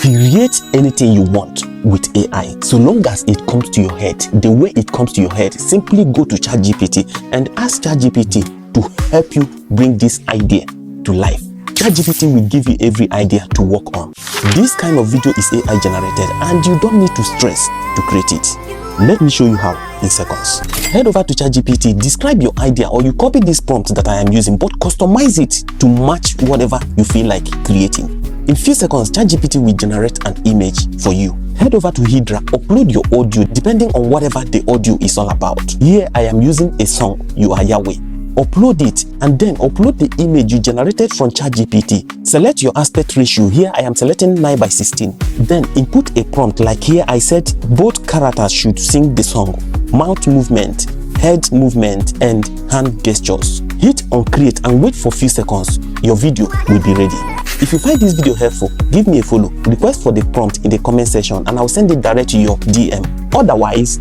Create anything you want with AI, so long as it comes to your head. The way it comes to your head, simply go to ChatGPT and ask ChatGPT to help you bring this idea to life. ChatGPT will give you every idea to work on. This kind of video is AI generated and you don't need to stress to create it. Let me show you how in seconds. Head over to ChatGPT, describe your idea, or you copy this prompt that I am using, but customize it to match whatever you feel like creating. In few seconds, ChatGPT will generate an image for you. Head over to Hedra, upload your audio depending on whatever the audio is all about. Here I am using a song, You Are Yahweh. Upload it and then upload the image you generated from ChatGPT. Select your aspect ratio. Here I am selecting 9:16. Then input a prompt like here I said both characters should sing the song. Mouth movement, head movement and hand gestures. Hit on create and wait for few seconds. Your video will be ready. If you find this video helpful, give me a follow. Request for the prompt in the comment section and I'll send it direct to your DM. Otherwise,